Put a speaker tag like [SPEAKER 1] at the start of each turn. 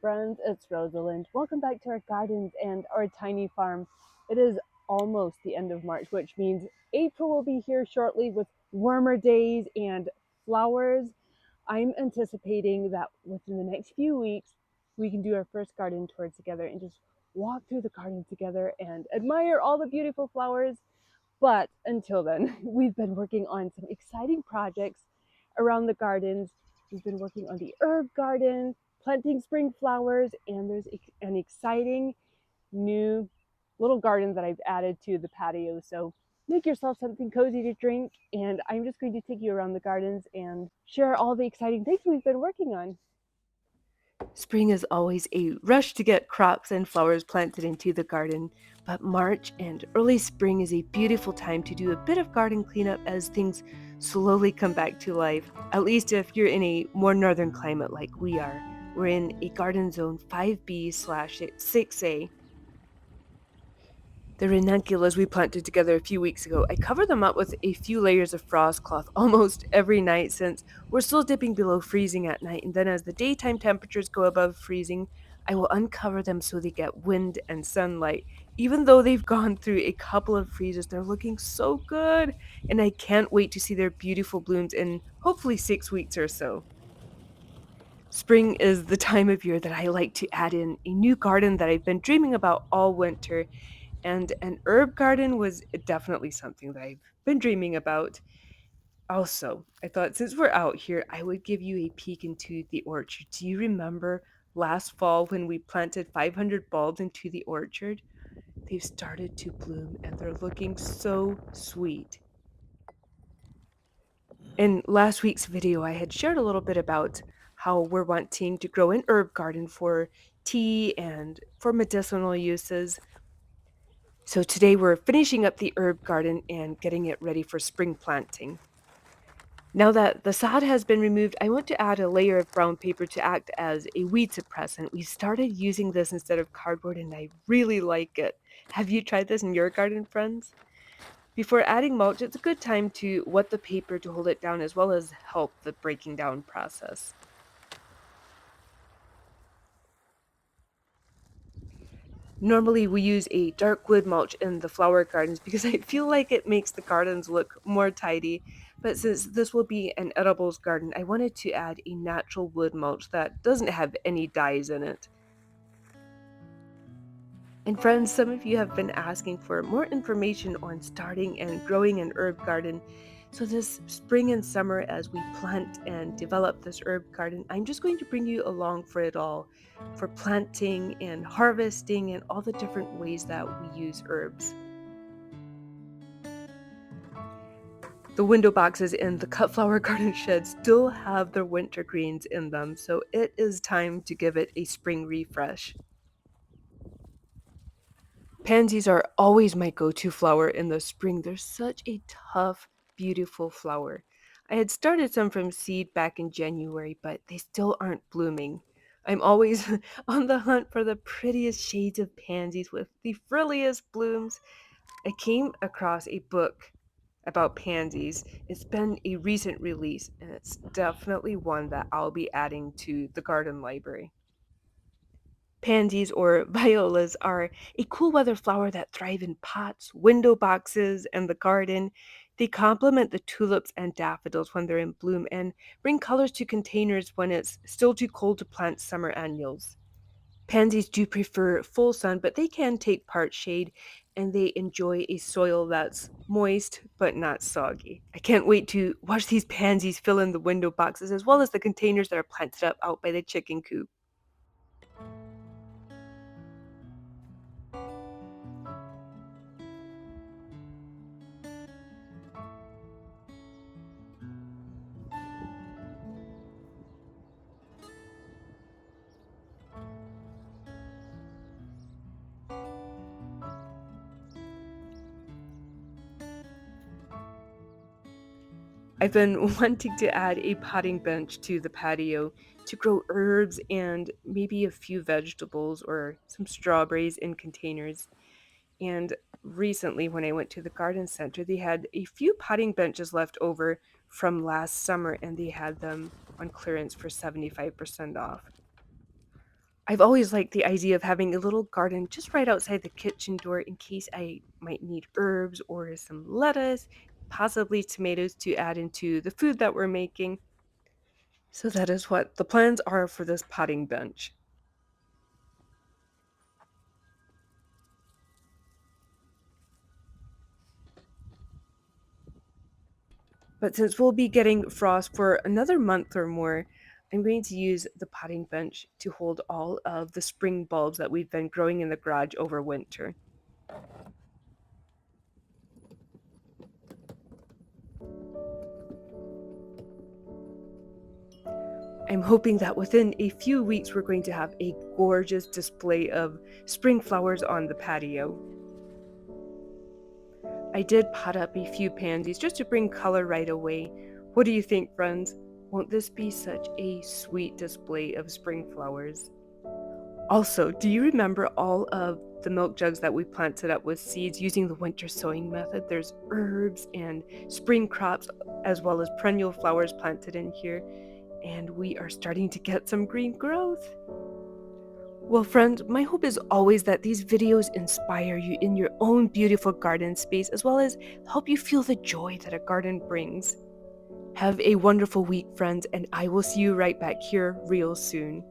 [SPEAKER 1] friends, it's Rosalind. Welcome back to our gardens and our tiny farm. It is almost the end of March, which means April will be here shortly with warmer days and flowers. I'm anticipating that within the next few weeks, we can do our first garden tour together and just walk through the garden together and admire all the beautiful flowers. But until then, we've been working on some exciting projects around the gardens. We've been working on the herb garden, planting spring flowers, and there's an exciting new little garden that I've added to the patio. So make yourself something cozy to drink, and I'm just going to take you around the gardens and share all the exciting things we've been working on.
[SPEAKER 2] Spring is always a rush to get crops and flowers planted into the garden, but March and early spring is a beautiful time to do a bit of garden cleanup as things slowly come back to life. At least if you're in a more northern climate like we are. We're in a garden zone 5B/6A. The ranunculus we planted together a few weeks ago, I covered them up with a few layers of frost cloth almost every night since we're still dipping below freezing at night. And then as the daytime temperatures go above freezing, I will uncover them so they get wind and sunlight. Even though they've gone through a couple of freezes, they're looking so good. And I can't wait to see their beautiful blooms in hopefully 6 weeks or so. Spring is the time of year that I like to add in a new garden that I've been dreaming about all winter, and an herb garden was definitely something that I've been dreaming about. Also, I thought since we're out here, I would give you a peek into the orchard. Do you remember last fall when we planted 500 bulbs into the orchard? They've started to bloom and they're looking so sweet. In last week's video, I had shared a little bit about how we're wanting to grow an herb garden for tea and for medicinal uses. So today we're finishing up the herb garden and getting it ready for spring planting. Now that the sod has been removed, I want to add a layer of brown paper to act as a weed suppressant. We started using this instead of cardboard and I really like it. Have you tried this in your garden, friends? Before adding mulch, it's a good time to wet the paper to hold it down as well as help the breaking down process. Normally, we use a dark wood mulch in the flower gardens because I feel like it makes the gardens look more tidy. But since this will be an edibles garden, I wanted to add a natural wood mulch that doesn't have any dyes in it. And friends, some of you have been asking for more information on starting and growing an herb garden. So, this spring and summer, as we plant and develop this herb garden, I'm just going to bring you along for it all for planting and harvesting and all the different ways that we use herbs. The window boxes in the cut flower garden shed still have their winter greens in them, so it is time to give it a spring refresh. Pansies are always my go-to flower in the spring. They're such a tough, beautiful flower. I had started some from seed back in January, but they still aren't blooming. I'm always on the hunt for the prettiest shades of pansies with the frilliest blooms. I came across a book about pansies. It's been a recent release, and it's definitely one that I'll be adding to the garden library. Pansies or violas are a cool weather flower that thrive in pots, window boxes, and the garden. They complement the tulips and daffodils when they're in bloom and bring colors to containers when it's still too cold to plant summer annuals. Pansies do prefer full sun, but they can take part shade and they enjoy a soil that's moist but not soggy. I can't wait to watch these pansies fill in the window boxes as well as the containers that are planted up out by the chicken coop. I've been wanting to add a potting bench to the patio to grow herbs and maybe a few vegetables or some strawberries in containers. And recently, when I went to the garden center, they had a few potting benches left over from last summer and they had them on clearance for 75% off. I've always liked the idea of having a little garden just right outside the kitchen door in case I might need herbs or some lettuce, possibly tomatoes to add into the food that we're making. So that is what the plans are for this potting bench. But since we'll be getting frost for another month or more, I'm going to use the potting bench to hold all of the spring bulbs that we've been growing in the garage over winter. I'm hoping that within a few weeks we're going to have a gorgeous display of spring flowers on the patio. I did pot up a few pansies just to bring color right away. What do you think, friends? Won't this be such a sweet display of spring flowers? Also, do you remember all of the milk jugs that we planted up with seeds using the winter sowing method? There's herbs and spring crops as well as perennial flowers planted in here, and we are starting to get some green growth. Well, friends, my hope is always that these videos inspire you in your own beautiful garden space as well as help you feel the joy that a garden brings. Have a wonderful week, friends, and I will see you right back here real soon.